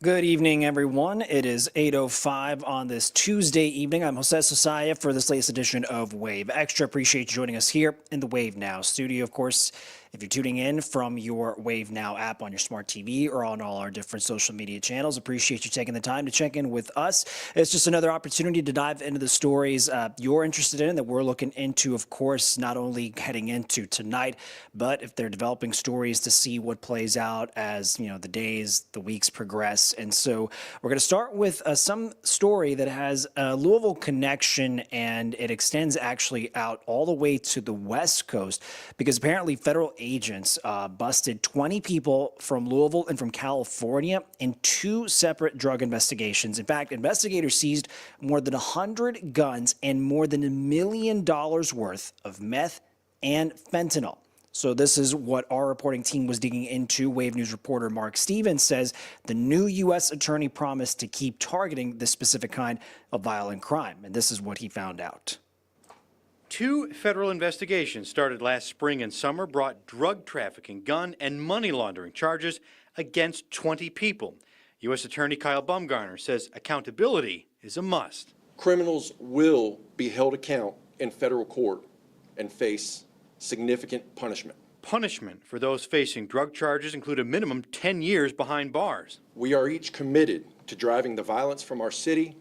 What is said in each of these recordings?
Good evening, everyone. It is 8:05 on this Tuesday evening. I'm Jose Sosaya for this latest edition of Wave Extra. Appreciate you joining us here in the Wave Now studio. Of course, if you're tuning in from your Wave Now app on your smart TV or on all our different social media channels, appreciate you taking the time to check in with us. It's just another opportunity to dive into the stories you're interested in that we're looking into, of course, not only heading into tonight, but if they're developing stories to see what plays out as, the days, the weeks progress. And so we're going to start with some story that has a Louisville connection, and it extends actually out all the way to the West Coast because apparently federal agents busted 20 people from Louisville and from California in two separate drug investigations. In fact, investigators seized more than 100 guns and more than $1 million worth of meth and fentanyl. So this is what our reporting team was digging into. Wave News reporter Mark Stevens says the new U.S. attorney promised to keep targeting this specific kind of violent crime, and this is what he found out. Two federal investigations started last spring and summer brought drug trafficking, gun, and money laundering charges against 20 people. U.S. Attorney Kyle Bumgarner says accountability is a must. Criminals will be held account in federal court and face significant punishment. Punishment for those facing drug charges include a minimum 10 years behind bars. We are each committed to driving the violence from our city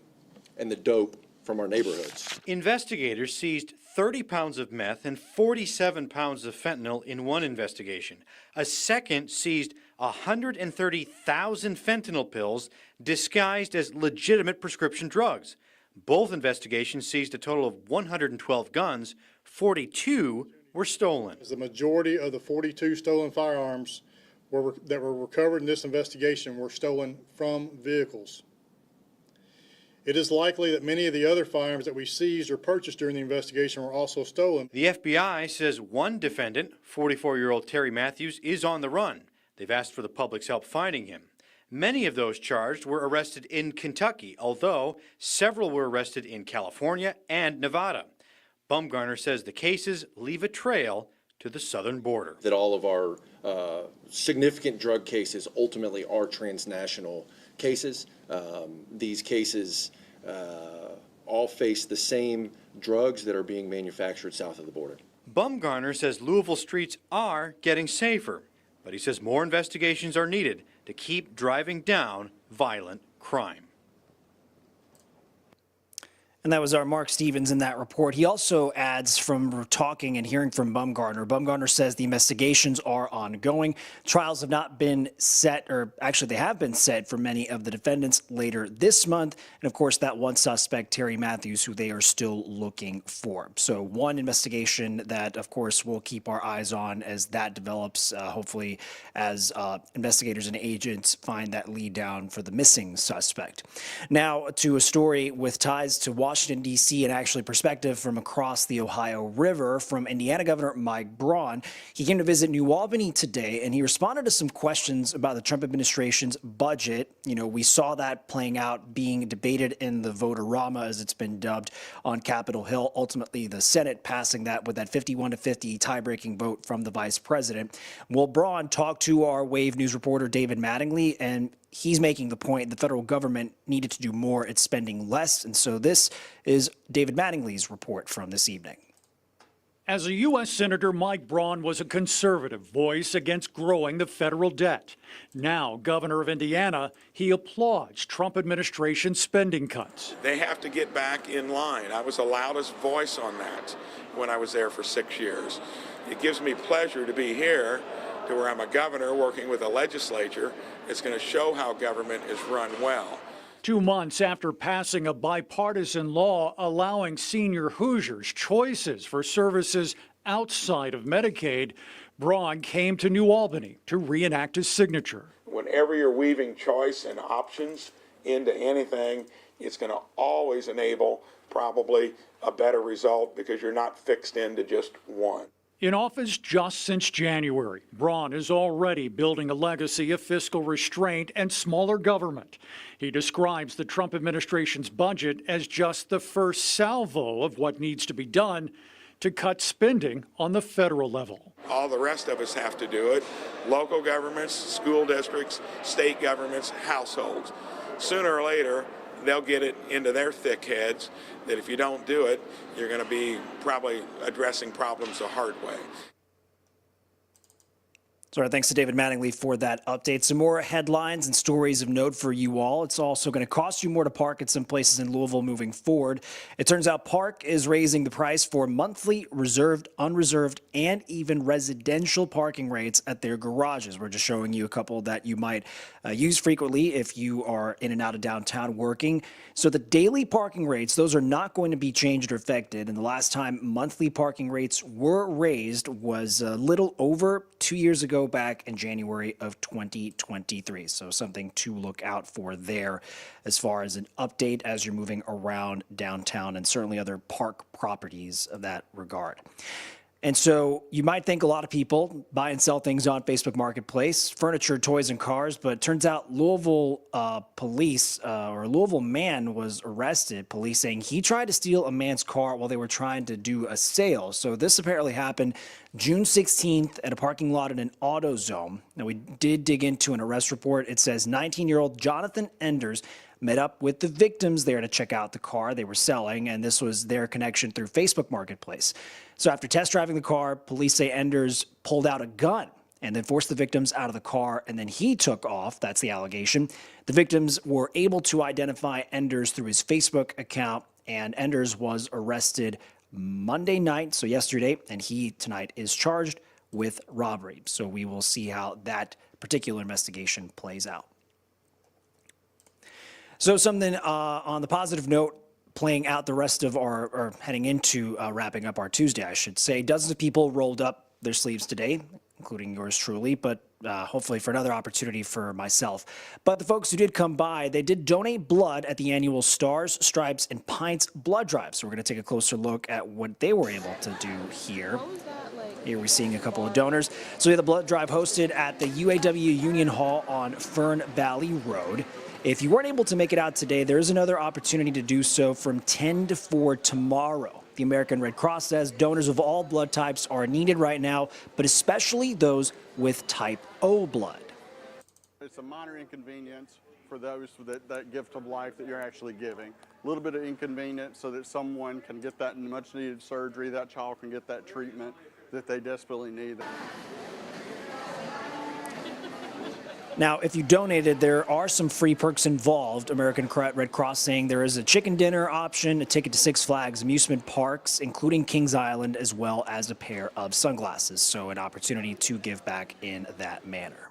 and the dope from our neighborhoods. Investigators seized 30 pounds of meth and 47 pounds of fentanyl in one investigation. A second seized 130,000 fentanyl pills disguised as legitimate prescription drugs. Both investigations seized a total of 112 guns. 42 were stolen. The majority of the 42 stolen firearms that were recovered in this investigation were stolen from vehicles. It is likely that many of the other firearms that we seized or purchased during the investigation were also stolen. The FBI says one defendant, 44-year-old Terry Matthews, is on the run. They've asked for the public's help finding him. Many of those charged were arrested in Kentucky, although several were arrested in California and Nevada. Bumgarner says the cases leave a trail to the southern border. That all of our significant drug cases ultimately are transnational cases. These cases all face the same drugs that are being manufactured south of the border. Bumgarner says Louisville streets are getting safer, but he says more investigations are needed to keep driving down violent crime. And that was our Mark Stevens in that report. He also adds from talking and hearing from Bumgarner. Bumgarner says the investigations are ongoing. Trials have not been set, or actually they have been set for many of the defendants later this month. And of course, that one suspect, Terry Matthews, who they are still looking for. So one investigation that, of course, we'll keep our eyes on as that develops, hopefully as investigators and agents find that lead down for the missing suspect. Now to a story with ties to Washington, D.C., and actually perspective from across the Ohio River from Indiana Governor Mike Braun. He came to visit New Albany today, and he responded to some questions about the Trump administration's budget. We saw that playing out, being debated in the vote-a-rama, as it's been dubbed, on Capitol Hill. Ultimately, the Senate passing that with that 51-50 tie-breaking vote from the vice president. Well, Braun talked to our Wave News reporter David Mattingly, and he's making the point the federal government needed to do more at spending less. And so this is David Mattingly's report from this evening. As a U.S. Senator, Mike Braun was a conservative voice against growing the federal debt. Now, governor of Indiana, he applauds Trump administration spending cuts. They have to get back in line. I was the loudest voice on that when I was there for 6 years. It gives me pleasure to be here, to where I'm a governor working with a legislature. It's going to show how government is run well. 2 months after passing a bipartisan law allowing senior Hoosiers choices for services outside of Medicaid, Braun came to New Albany to reenact his signature. Whenever you're weaving choice and options into anything, it's going to always enable probably a better result because you're not fixed into just one. In office just since January, Braun is already building a legacy of fiscal restraint and smaller government. He describes the Trump administration's budget as just the first salvo of what needs to be done to cut spending on the federal level. All the rest of us have to do it. Local governments, school districts, state governments, households. Sooner or later, they'll get it into their thick heads that if you don't do it, you're going to be probably addressing problems the hard way. So thanks to David Mattingly for that update. Some more headlines and stories of note for you all. It's also going to cost you more to park at some places in Louisville moving forward. It turns out Park is raising the price for monthly, reserved, unreserved, and even residential parking rates at their garages. We're just showing you a couple that you might use frequently if you are in and out of downtown working. So the daily parking rates, those are not going to be changed or affected. And the last time monthly parking rates were raised was a little over 2 years ago, back in January of 2023. So something to look out for there as far as an update as you're moving around downtown and certainly other park properties of that regard. And so you might think a lot of people buy and sell things on Facebook Marketplace, furniture, toys, and cars, but it turns out Louisville police or a Louisville man was arrested, police saying he tried to steal a man's car while they were trying to do a sale. So this apparently happened June 16th at a parking lot in an AutoZone. Now, we did dig into an arrest report. It says 19-year-old Jonathan Enders met up with the victims there to check out the car they were selling, and this was their connection through Facebook Marketplace. So after test driving the car, police say Enders pulled out a gun and then forced the victims out of the car, and then he took off. That's the allegation. The victims were able to identify Enders through his Facebook account, and Enders was arrested Monday night, so yesterday, and he tonight is charged with robbery. So we will see how that particular investigation plays out. So something on the positive note, playing out the rest of or heading into wrapping up our Tuesday, I should say. Dozens of people rolled up their sleeves today, including yours truly, but hopefully for another opportunity for myself. But the folks who did come by, they did donate blood at the annual Stars, Stripes, and Pints blood drive. So we're going to take a closer look at what they were able to do here. Here we're seeing a couple of donors. So we had the blood drive hosted at the UAW Union Hall on Fern Valley Road. If you weren't able to make it out today, there is another opportunity to do so from 10 to 4 tomorrow. The American Red Cross says donors of all blood types are needed right now, but especially those with type O blood. It's a minor inconvenience for those that gift of life that you're actually giving. A little bit of inconvenience so that someone can get that much needed surgery, that child can get that treatment that they desperately need. Now, if you donated, there are some free perks involved. American Red Cross saying there is a chicken dinner option, a ticket to Six Flags amusement parks, including Kings Island, as well as a pair of sunglasses. So an opportunity to give back in that manner.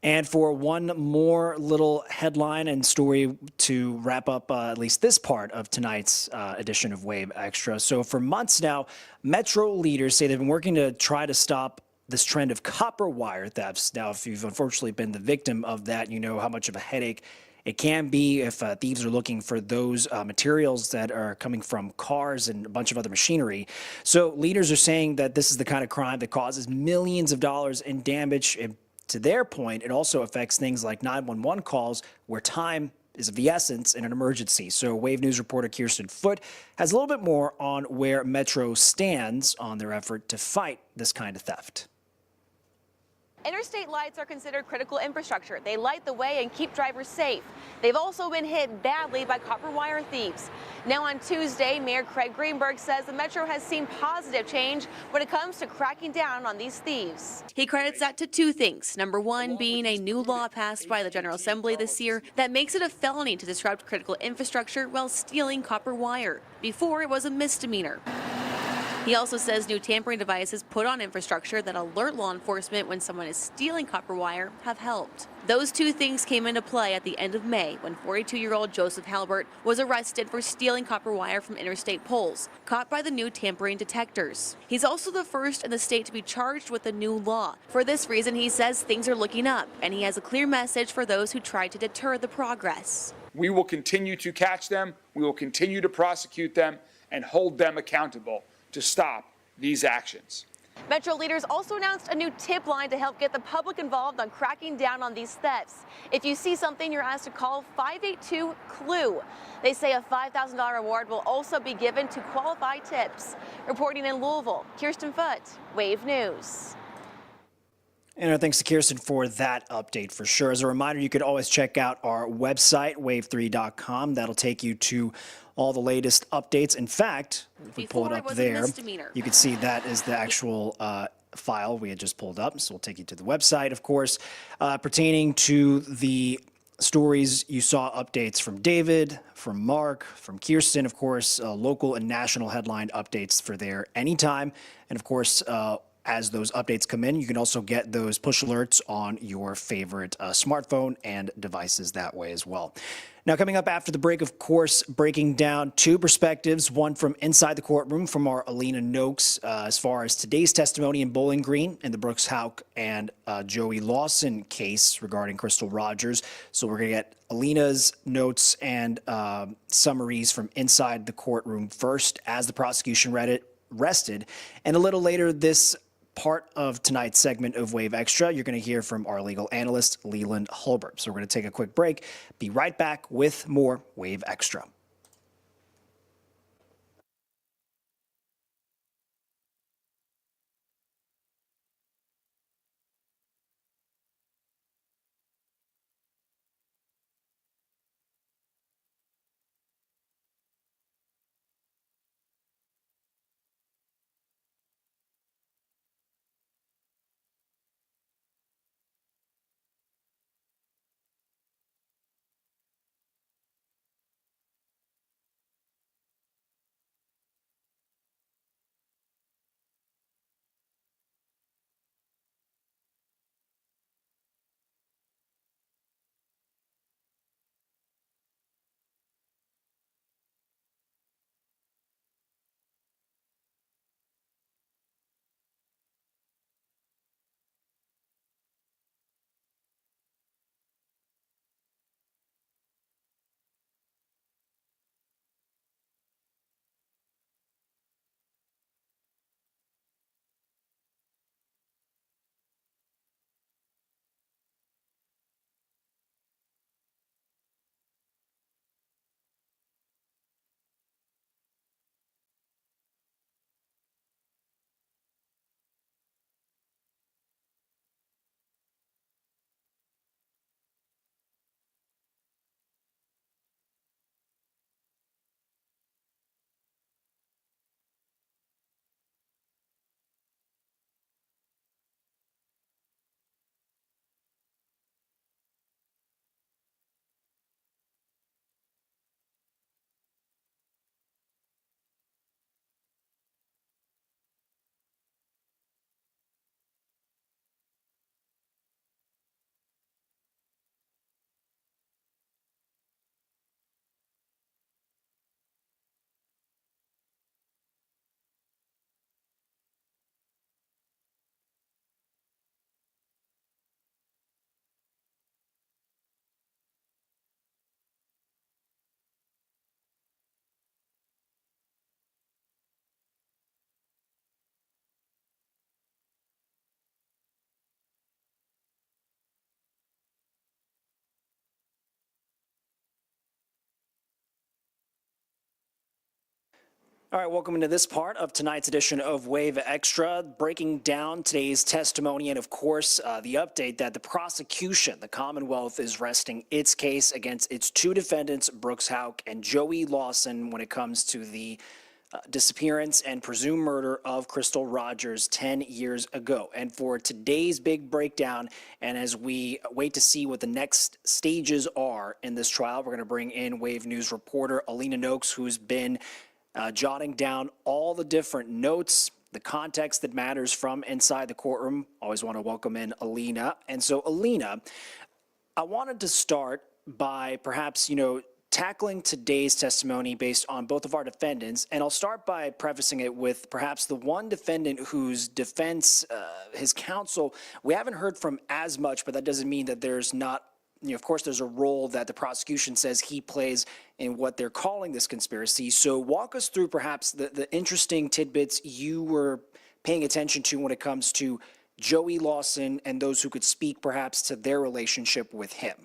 And for one more little headline and story to wrap up at least this part of tonight's edition of Wave Extra. So for months now, Metro leaders say they've been working to try to stop this trend of copper wire thefts. Now, if you've unfortunately been the victim of that, you know how much of a headache it can be if thieves are looking for those materials that are coming from cars and a bunch of other machinery. So leaders are saying that this is the kind of crime that causes millions of dollars in damage. And to their point, it also affects things like 911 calls where time is of the essence in an emergency. So Wave News reporter Kirsten Foote has a little bit more on where Metro stands on their effort to fight this kind of theft. Interstate lights are considered critical infrastructure. They light the way and keep drivers safe. They've also been hit badly by copper wire thieves. Now on Tuesday, Mayor Craig Greenberg says the Metro has seen positive change when it comes to cracking down on these thieves. He credits that to two things. Number one being a new law passed by the General Assembly this year that makes it a felony to disrupt critical infrastructure while stealing copper wire. Before, it was a misdemeanor. He also says new tampering devices put on infrastructure that alert law enforcement when someone is stealing copper wire have helped. Those two things came into play at the end of May when 42-year-old Joseph Halbert was arrested for stealing copper wire from interstate poles, caught by the new tampering detectors. He's also the first in the state to be charged with the new law. For this reason, he says things are looking up, and he has a clear message for those who try to deter the progress. We will continue to catch them, we will continue to prosecute them, and hold them accountable to stop these actions. Metro leaders also announced a new tip line to help get the public involved on cracking down on these thefts. If you see something, you're asked to call 582-CLUE. They say a $5,000 reward will also be given to qualified tips. Reporting in Louisville, Kirsten Foote, Wave News. And our thanks to Kirsten for that update for sure. As a reminder, you could always check out our website, wave3.com. That'll take you to all the latest updates. In fact, if we pull it up there, you can see that is the actual file we had just pulled up. So we'll take you to the website, of course, pertaining to the stories. You saw updates from David, from Mark, from Kirsten, of course, local and national headline updates for there anytime. And of course, as those updates come in, you can also get those push alerts on your favorite smartphone and devices that way as well. Now, coming up after the break, of course, breaking down two perspectives, one from inside the courtroom from our Alina Noakes as far as today's testimony in Bowling Green in the Brooks Houck and Joey Lawson case regarding Crystal Rogers. So we're going to get Alina's notes and summaries from inside the courtroom first as the prosecution rested. And a little later this part of tonight's segment of Wave Extra, you're going to hear from our legal analyst, Leland Hulbert. So we're going to take a quick break. Be right back with more Wave Extra. All right, welcome into this part of tonight's edition of Wave Extra, breaking down today's testimony and, of course, the update that the prosecution, the Commonwealth, is resting its case against its two defendants, Brooks Houck and Joey Lawson, when it comes to the disappearance and presumed murder of Crystal Rogers 10 years ago. And for today's big breakdown, and as we wait to see what the next stages are in this trial, we're going to bring in Wave News reporter Alina Noakes, who's been jotting down all the different notes, the context that matters from inside the courtroom. Always want to welcome in Alina. And so, Alina, I wanted to start by perhaps, tackling today's testimony based on both of our defendants. And I'll start by prefacing it with perhaps the one defendant whose defense, his counsel, we haven't heard from as much, but that doesn't mean that there's not, of course, there's a role that the prosecution says he plays in what they're calling this conspiracy. So walk us through perhaps the interesting tidbits you were paying attention to when it comes to Joey Lawson and those who could speak perhaps to their relationship with him?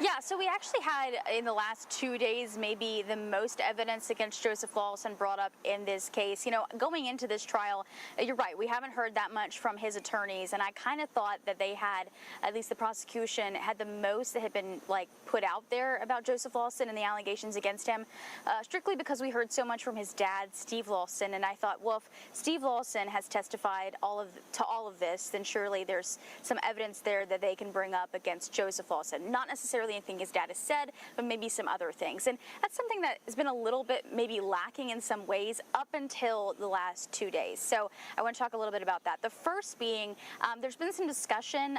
Yeah, so we actually had in the last 2 days maybe the most evidence against Joseph Lawson brought up in this case. You know, going into this trial, you're right, we haven't heard that much from his attorneys, and I kind of thought that they had, at least the prosecution, had the most that had been like put out there about Joseph Lawson and the allegations against him, strictly because we heard so much from his dad, Steve Lawson, and I thought, well, if Steve Lawson has testified to all of this, then surely there's some evidence there that they can bring up against Joseph Lawson. Not necessarily anything his dad has said, but maybe some other things. And that's something that has been a little bit maybe lacking in some ways up until the last 2 days. So I want to talk a little bit about that. The first being, there's been some discussion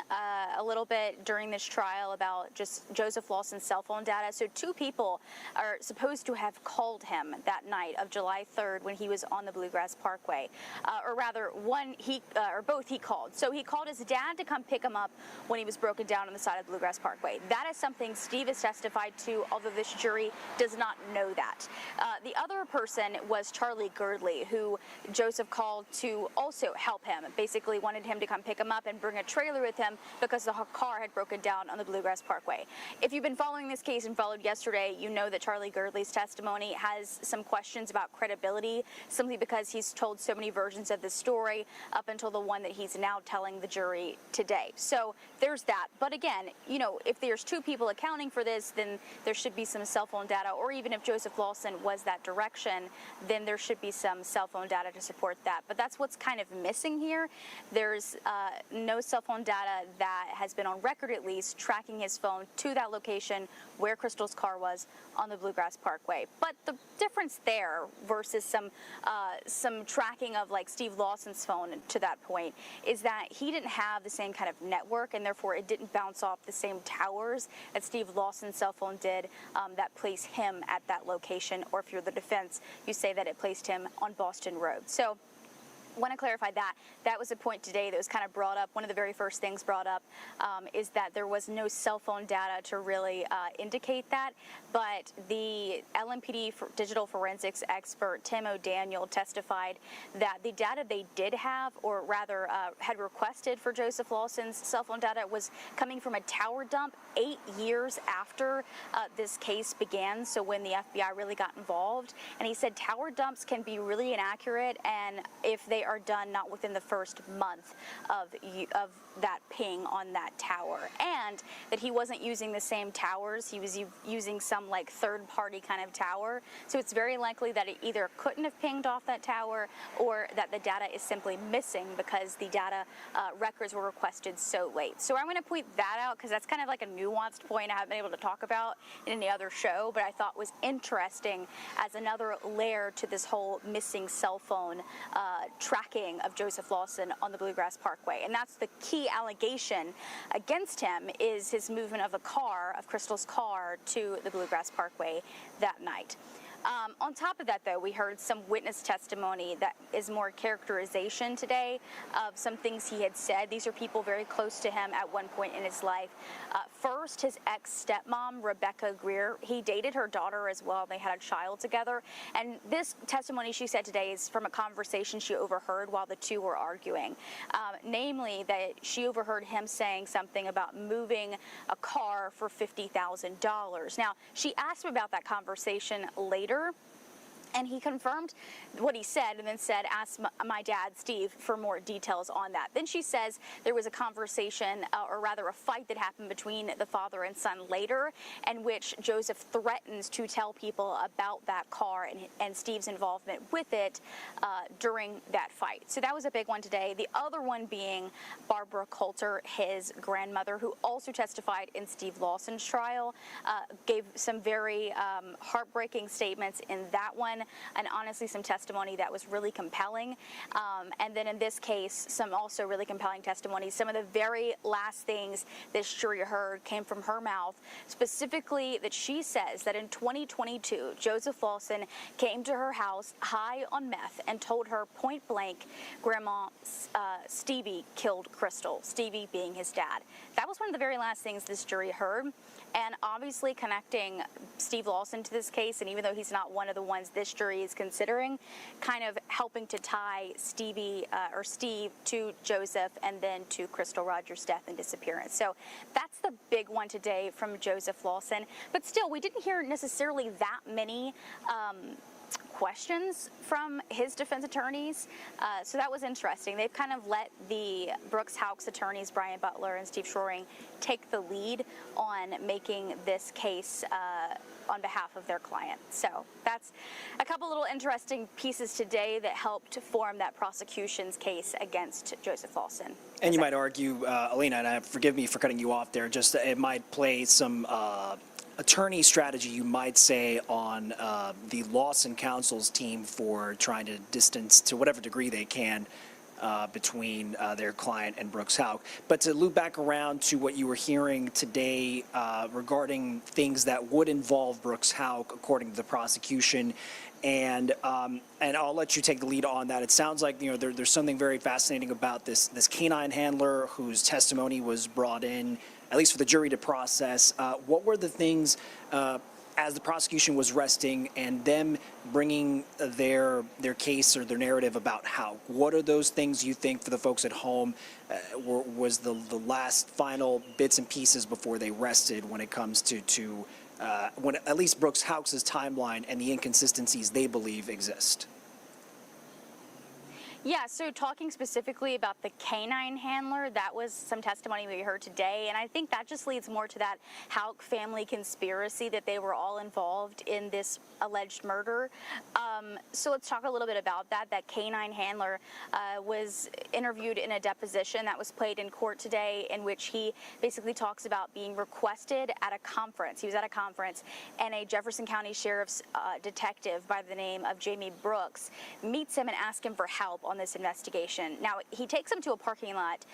a little bit during this trial about just Joseph Lawson's cell phone data. So 2 people are supposed to have called him that night of July 3rd when he was on the Bluegrass Parkway. Or rather, both he called. So he called his dad to come pick him up when he was broken down on the side of the Bluegrass Parkway. That is something Steve has testified to, although this jury does not know that. The other person was Charlie Girdley, who Joseph called to also help him, basically wanted him to come pick him up and bring a trailer with him because the car had broken down on the Bluegrass Parkway. If you've been following this case and followed yesterday, you know that Charlie Girdley's testimony has some questions about credibility, simply because he's told so many versions of the story up until the one that he's now telling the jury today. So there's that. But again, you know, if there's 2 people accounting for this, then there should be some cell phone data, or even if Joseph Lawson was that direction, then there should be some cell phone data to support that. But that's what's kind of missing here. There's no cell phone data that has been on record, at least, tracking his phone to that location where Crystal's car was on the Bluegrass Parkway. But the difference there versus some tracking of like Steve Lawson's phone to that point is that he didn't have the same kind of network, and therefore it didn't bounce off the same towers that Steve Lawson's cell phone did that placed him at that location. Or if you're the defense, you say that it placed him on Boston Road. So I want to clarify that. That was a point today that was kind of brought up. One of the very first things brought up is that there was no cell phone data to really indicate that. But the LMPD digital forensics expert Tim O'Daniel testified that the data they did have, or rather had requested for Joseph Lawson's cell phone data, was coming from a tower dump 8 years after this case began, so when the FBI really got involved. And he said tower dumps can be really inaccurate, and if they are done not within the first month of that ping on that tower, and that he wasn't using the same towers, he was using some like third-party kind of tower. So it's very likely that it either couldn't have pinged off that tower, or that the data is simply missing because the data records were requested so late. So I'm going to point that out because that's kind of like a nuanced point I haven't been able to talk about in any other show, but I thought was interesting as another layer to this whole missing cell phone tracking of Joseph Lawson on the Bluegrass Parkway. And that's the key allegation against him, is his movement of Crystal's car to the Bluegrass Parkway that night. On top of that, though, we heard some witness testimony that is more characterization today of some things he had said. These are people very close to him at one point in his life. First, his ex-stepmom, Rebecca Greer. He dated her daughter as well. They had a child together. And this testimony she said today is from a conversation she overheard while the two were arguing. Namely, that she overheard him saying something about moving a car for $50,000. Now, she asked him about that conversation later, and he confirmed what he said, and then said, ask my dad, Steve, for more details on that. Then she says there was a conversation, or rather a fight that happened between the father and son later, in which Joseph threatens to tell people about that car and Steve's involvement with it during that fight. So that was a big one today. The other one being Barbara Coulter, his grandmother, who also testified in Steve Lawson's trial, gave some very heartbreaking statements in that one, and honestly some testimony that was really compelling. And then in this case, some also really compelling testimony. Some of the very last things this jury heard came from her mouth, specifically that she says that in 2022, Joseph Lawson came to her house high on meth and told her point blank, Grandma, Stevie killed Crystal, Stevie being his dad. That was one of the very last things this jury heard. And obviously connecting Steve Lawson to this case, and even though he's not one of the ones this this jury is considering, kind of helping to tie Steve to Joseph and then to Crystal Rogers' death and disappearance. So that's the big one today from Joseph Lawson. But still, we didn't hear necessarily that many questions from his defense attorneys, so that was interesting. They've kind of let the Houck's attorneys, Brian Butler and Steve Shoring, take the lead on making this case on behalf of their client. So that's a couple little interesting pieces today that helped form that prosecution's case against Joseph Lawson. And you might argue, Alina, and forgive me for cutting you off there, just it might play some attorney strategy, you might say, on the Lawson counsel's team for trying to distance to whatever degree they can between their client and Houck. But to loop back around to what you were hearing today regarding things that would involve Houck, according to the prosecution, and I'll let you take the lead on that. It sounds like there's something very fascinating about this canine handler whose testimony was brought in, at least for the jury to process. What were the things as the prosecution was resting and them bringing their case or their narrative about Houck? What are those things you think, for the folks at home, was the last final bits and pieces before they rested when it comes to when at least Houck's timeline and the inconsistencies they believe exist? Yeah, so talking specifically about the canine handler, that was some testimony we heard today, and I think that just leads more to that Houck family conspiracy that they were all involved in this alleged murder. So let's talk a little bit about that. That canine handler was interviewed in a deposition that was played in court today, in which he basically talks about being requested at a conference. He was at a conference, and a Jefferson County Sheriff's detective by the name of Jamie Brooks meets him and asks him for help on this investigation. Now, he takes him to a parking lot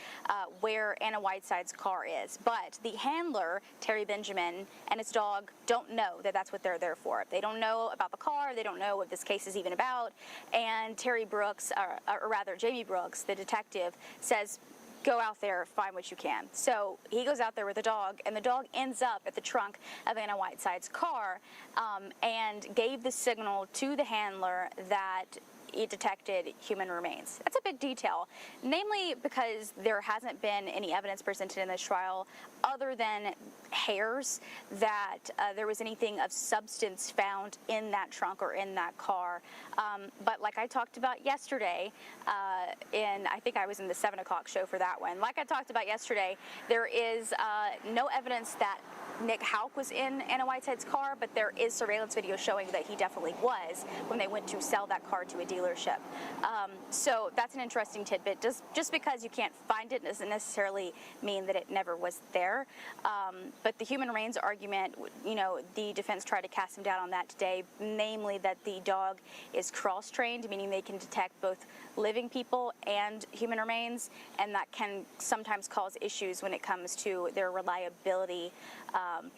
where Anna Whiteside's car is, but the handler, Terry Benjamin, and his dog don't know that that's what they're there for. They don't know about the car, they don't know what this case is even about, and Jamie Brooks, the detective, says, go out there, find what you can. So he goes out there with the dog, and the dog ends up at the trunk of Anna Whiteside's car and gave the signal to the handler that it detected human remains. That's a big detail, namely because there hasn't been any evidence presented in this trial other than hairs that there was anything of substance found in that trunk or in that car. But like I talked about yesterday, I think I was in the 7 o'clock show for that one. Like I talked about yesterday, there is no evidence that Nick Houck was in Anna Whiteside's car, but there is surveillance video showing that he definitely was when they went to sell that car to a dealership. So that's an interesting tidbit. Just because you can't find it doesn't necessarily mean that it never was there. But the human remains argument, the defense tried to cast him down on that today, namely that the dog is cross-trained, meaning they can detect both living people and human remains, and that can sometimes cause issues when it comes to their reliability.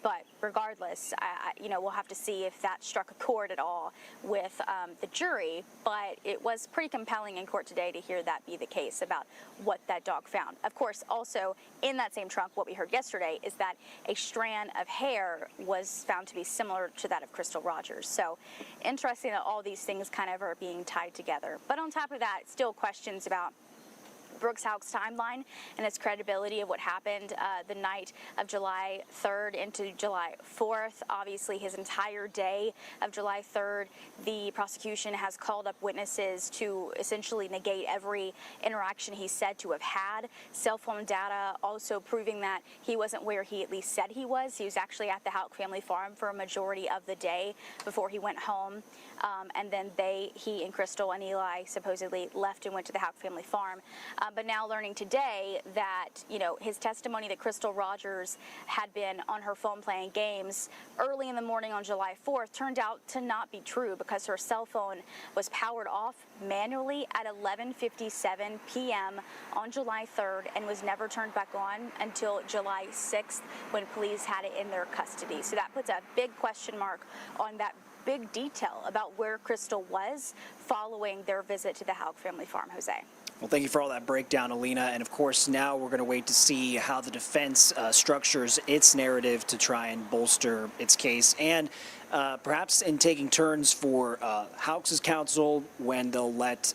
But regardless, we'll have to see if that struck a chord at all with the jury. But it was pretty compelling in court today to hear that be the case about what that dog found. Of course, also in that same trunk, what we heard yesterday is that a strand of hair was found to be similar to that of Crystal Rogers. So interesting that all these things kind of are being tied together. But on top of that, still questions about Houck's timeline and its credibility of what happened the night of July 3rd into July 4th. Obviously, his entire day of July 3rd, the prosecution has called up witnesses to essentially negate every interaction he's said to have had. Cell phone data also proving that he wasn't where he at least said he was. He was actually at the Houck family farm for a majority of the day before he went home. And then he and Crystal and Eli supposedly left and went to the Houck family farm. But now learning today that, his testimony that Crystal Rogers had been on her phone playing games early in the morning on July 4th turned out to not be true, because her cell phone was powered off manually at 11:57 p.m. on July 3rd and was never turned back on until July 6th when police had it in their custody. So that puts a big question mark on that big detail about where Crystal was following their visit to the Houck family farm, Jose. Well, thank you for all that breakdown, Alina. And of course, now we're going to wait to see how the defense structures its narrative to try and bolster its case, and perhaps in taking turns for Houck's counsel when they'll let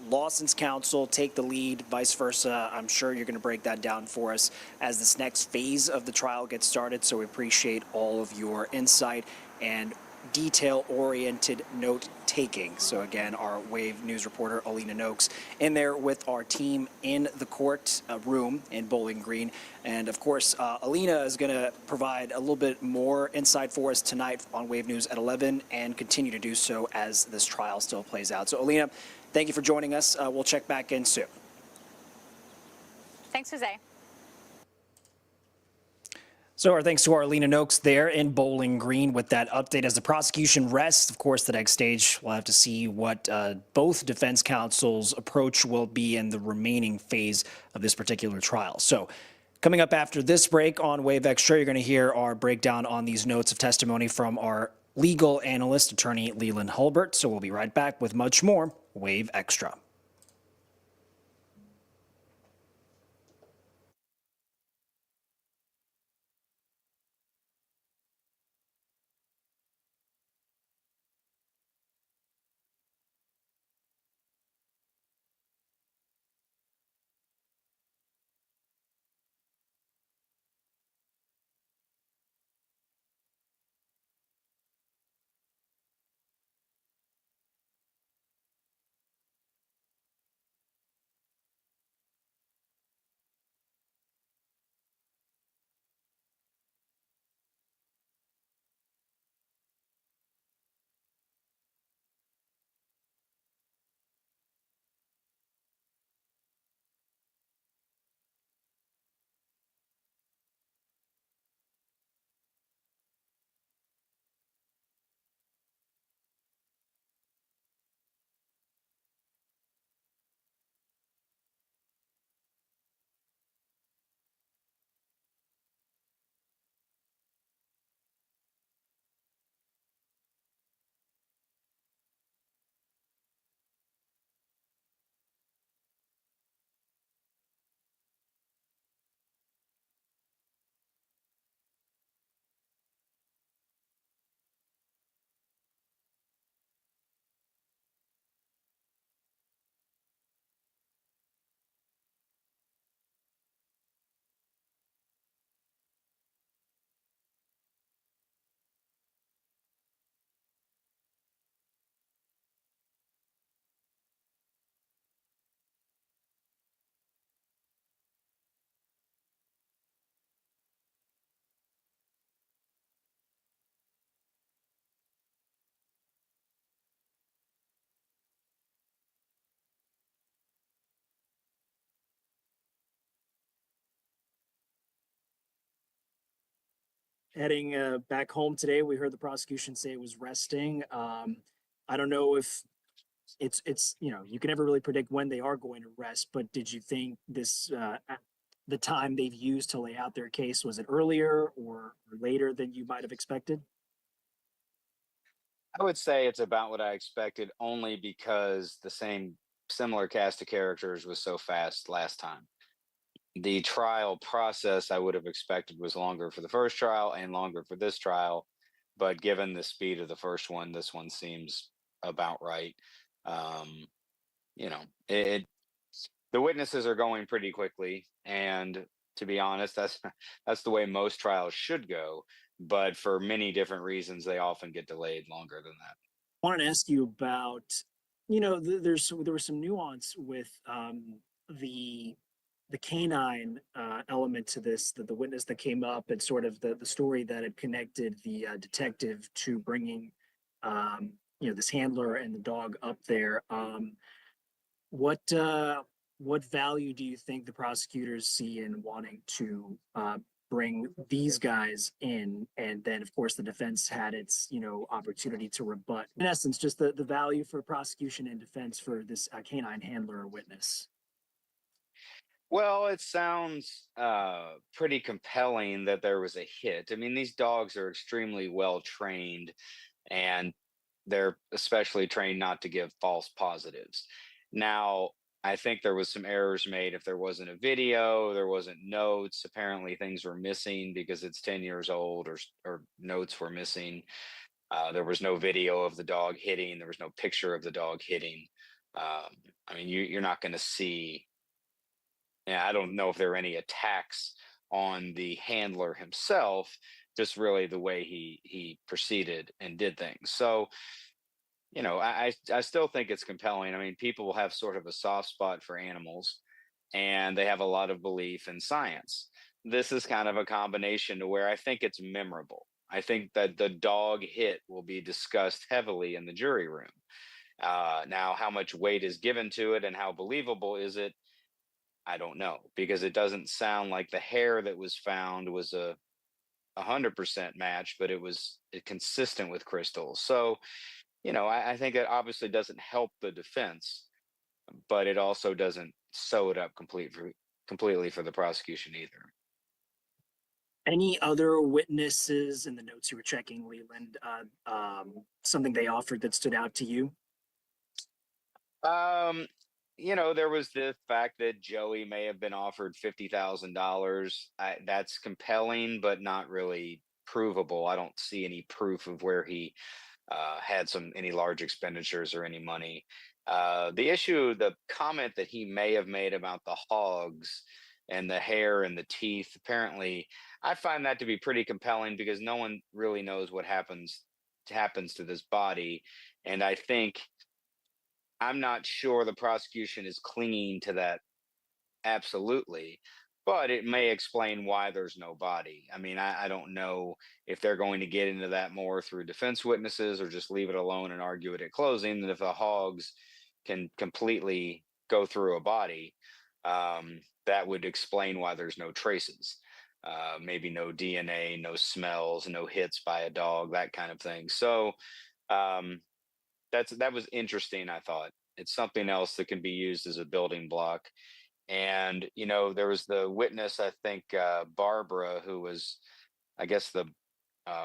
Lawson's counsel take the lead, vice versa. I'm sure you're going to break that down for us as this next phase of the trial gets started. So we appreciate all of your insight and detail-oriented note-taking. So again, our Wave News reporter, Alina Noakes, in there with our team in the court room in Bowling Green. And of course, Alina is going to provide a little bit more insight for us tonight on Wave News at 11 and continue to do so as this trial still plays out. So Alina, thank you for joining us. We'll check back in soon. Thanks, Jose. So our thanks to our Alina Noakes there in Bowling Green with that update. As the prosecution rests, of course, the next stage, we'll have to see what both defense counsel's approach will be in the remaining phase of this particular trial. So coming up after this break on Wave Extra, you're going to hear our breakdown on these notes of testimony from our legal analyst, attorney Leland Hulbert. So we'll be right back with much more Wave Extra. Heading back home today, we heard the prosecution say it was resting. I don't know if it's you can never really predict when they are going to rest, but did you think this the time they've used to lay out their case, was it earlier or later than you might have expected? I would say it's about what I expected only because the similar cast of characters was so fast last time. The trial process I would have expected was longer for the first trial and longer for this trial, but given the speed of the first one, this one seems about right. Um, you know, it the witnesses are going pretty quickly, and to be honest, that's the way most trials should go. But for many different reasons, they often get delayed longer than that. I wanted to ask you about, there was some nuance with the the canine element to this, the witness that came up, and sort of the story that had connected the detective to bringing, this handler and the dog up there. What what value do you think the prosecutors see in wanting to bring these guys in, and then of course the defense had its opportunity to rebut? In essence, just the value for prosecution and defense for this canine handler or witness. Well, it sounds pretty compelling that there was a hit. I mean, these dogs are extremely well trained, and they're especially trained not to give false positives. Now, I think there was some errors made. If there wasn't a video, there wasn't notes. Apparently, things were missing because it's 10 years old, or notes were missing. There was no video of the dog hitting. There was no picture of the dog hitting. I mean, you're not going to see. Yeah, I don't know if there are any attacks on the handler himself. Just really the way he proceeded and did things. So I still think it's compelling. I mean, people have sort of a soft spot for animals, and they have a lot of belief in science. This is kind of a combination to where I think it's memorable. I think that the dog hit will be discussed heavily in the jury room. Now, how much weight is given to it and how believable is it? I don't know, because it doesn't sound like the hair that was found was a 100% match, but it was consistent with crystals. So, I think it obviously doesn't help the defense, but it also doesn't sew it up completely for the prosecution either. Any other witnesses in the notes you were checking, Leland? Something they offered that stood out to you? Um, there was the fact that Joey may have been offered $50,000. That's compelling, but not really provable. I don't see any proof of where he had any large expenditures or any money. The comment that he may have made about the hogs and the hair and the teeth, apparently, I find that to be pretty compelling because no one really knows what happens to this body, and I'm not sure the prosecution is clinging to that absolutely, but it may explain why there's no body. I mean, I don't know if they're going to get into that more through defense witnesses or just leave it alone and argue it at closing. That if the hogs can completely go through a body, that would explain why there's no traces. Maybe no DNA, no smells, no hits by a dog, that kind of thing. So um, that was interesting. I thought it's something else that can be used as a building block. And there was the witness, I think, Barbara, who was, I guess, the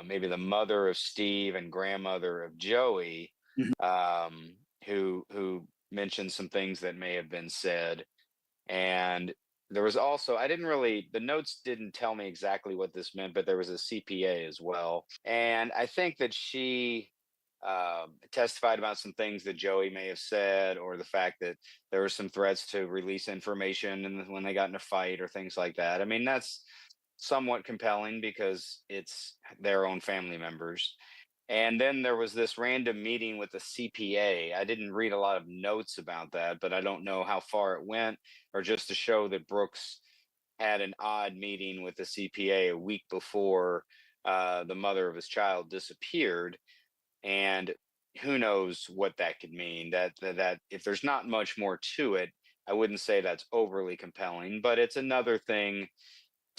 maybe the mother of Steve and grandmother of Joey, Mhm. who mentioned some things that may have been said. And there was also, the notes didn't tell me exactly what this meant, but there was a CPA as well. And I think that she testified about some things that Joey may have said, or the fact that there were some threats to release information and when they got in a fight or things like that. I mean, that's somewhat compelling because it's their own family members. And then there was this random meeting with the CPA. I didn't read a lot of notes about that, but I don't know how far it went, or just to show that Brooks had an odd meeting with the CPA a week before the mother of his child disappeared. And who knows what that could mean. That if there's not much more to it, I wouldn't say that's overly compelling, but it's another thing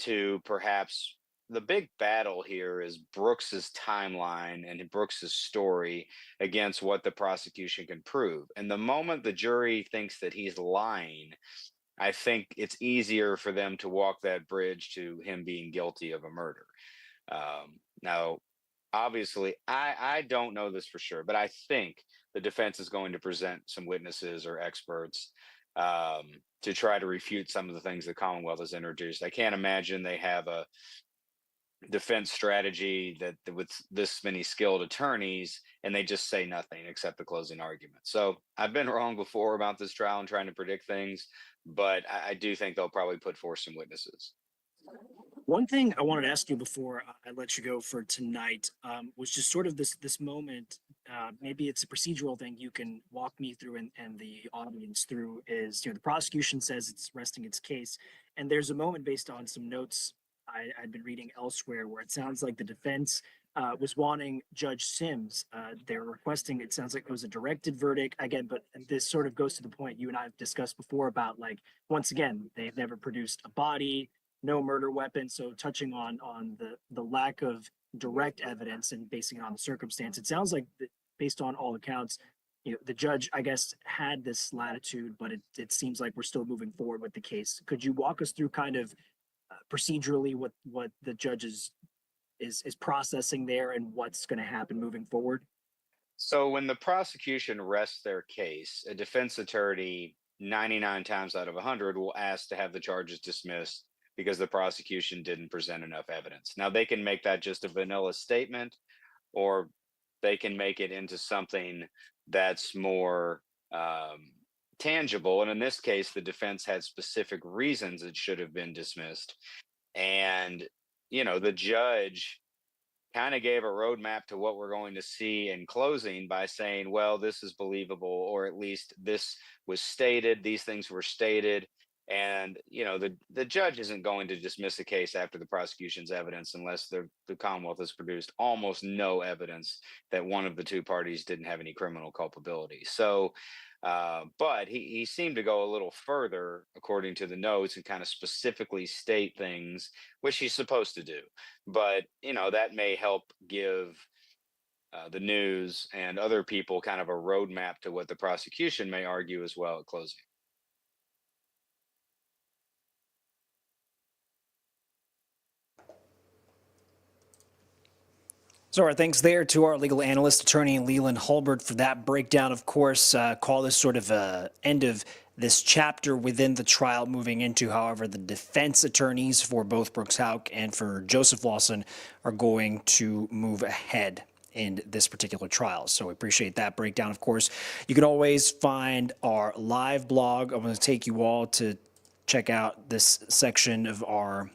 to perhaps. The big battle here is Brooks's timeline and Brooks's story against what the prosecution can prove. And the moment the jury thinks that he's lying, I think it's easier for them to walk that bridge to him being guilty of a murder. Now, obviously, I don't know this for sure, but I think the defense is going to present some witnesses or experts to try to refute some of the things the Commonwealth has introduced. I can't imagine they have a defense strategy that with this many skilled attorneys and they just say nothing except the closing argument. So I've been wrong before about this trial and trying to predict things, but I do think they'll probably put forth some witnesses. One thing I wanted to ask you before I let you go for tonight was just sort of this moment. Maybe it's a procedural thing you can walk me through and the audience through. Is the prosecution says it's resting its case, and there's a moment based on some notes I'd been reading elsewhere where it sounds like the defense was wanting Judge Sims. They're requesting. It sounds like it was a directed verdict again, but this sort of goes to the point you and I have discussed before about once again they've never produced a body, no murder weapon. So touching on the lack of direct evidence and basing it on the circumstance, it sounds like based on all accounts, the judge, I guess, had this latitude, but it seems like we're still moving forward with the case. Could you walk us through kind of procedurally what the judge is processing there and what's going to happen moving forward? So when the prosecution rests their case, a defense attorney 99 times out of 100 will ask to have the charges dismissed because the prosecution didn't present enough evidence. Now, they can make that just a vanilla statement, or they can make it into something that's more tangible. And in this case, the defense had specific reasons it should have been dismissed. And, the judge kind of gave a roadmap to what we're going to see in closing by saying, well, this is believable, or at least this was stated, these things were stated. And, the judge isn't going to dismiss a case after the prosecution's evidence unless the Commonwealth has produced almost no evidence that one of the two parties didn't have any criminal culpability. So, but he seemed to go a little further, according to the notes, and kind of specifically state things, which he's supposed to do. But, that may help give the news and other people kind of a roadmap to what the prosecution may argue as well at closing. So our thanks there to our legal analyst, attorney Leland Hulbert, for that breakdown. Of course, call this sort of end of this chapter within the trial, moving into, however, the defense attorneys for both Brooks Houck and for Joseph Lawson are going to move ahead in this particular trial. So we appreciate that breakdown. Of course, you can always find our live blog. I'm going to take you all to check out this section of our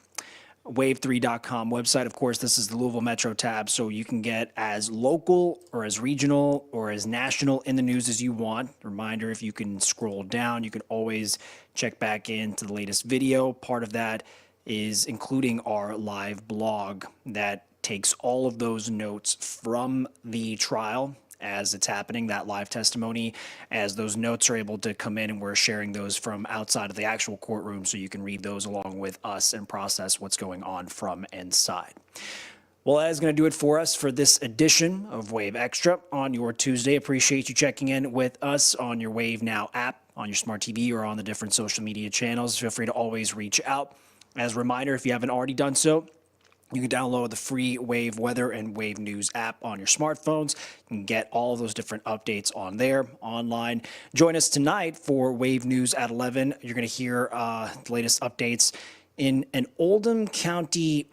wave3.com website. Of course, this is the Louisville Metro tab, so you can get as local or as regional or as national in the news as you want. Reminder, if you can scroll down, you can always check back into the latest video. Part of that is including our live blog that takes all of those notes from the trial as it's happening, that live testimony, as those notes are able to come in, and we're sharing those from outside of the actual courtroom so you can read those along with us and process what's going on from inside. Well, that is going to do it for us for this edition of Wave Extra on your Tuesday. Appreciate you checking in with us on your Wave Now app, on your smart TV, or on the different social media channels. Feel free to always reach out. As a reminder, if you haven't already done so, you can download the free Wave Weather and Wave News app on your smartphones. You can get all of those different updates on there, online. Join us tonight for Wave News at 11. You're going to hear the latest updates in an Oldham County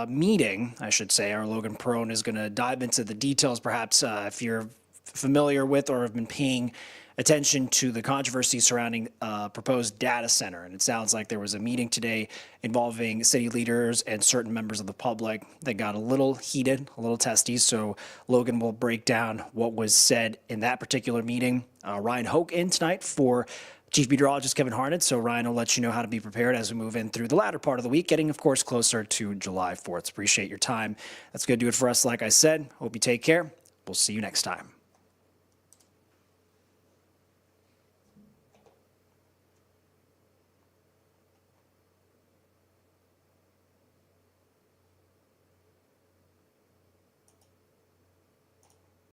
meeting, I should say. Our Logan Perone is going to dive into the details, perhaps if you're familiar with or have been paying attention to the controversy surrounding proposed data center. And it sounds like there was a meeting today involving city leaders and certain members of the public that got a little heated, a little testy. So Logan will break down what was said in that particular meeting. Ryan Houck in tonight for Chief Meteorologist Kevin Harnett. So Ryan will let you know how to be prepared as we move in through the latter part of the week, getting, of course, closer to July 4th. Appreciate your time. That's going to do it for us. Like I said, hope you take care. We'll see you next time.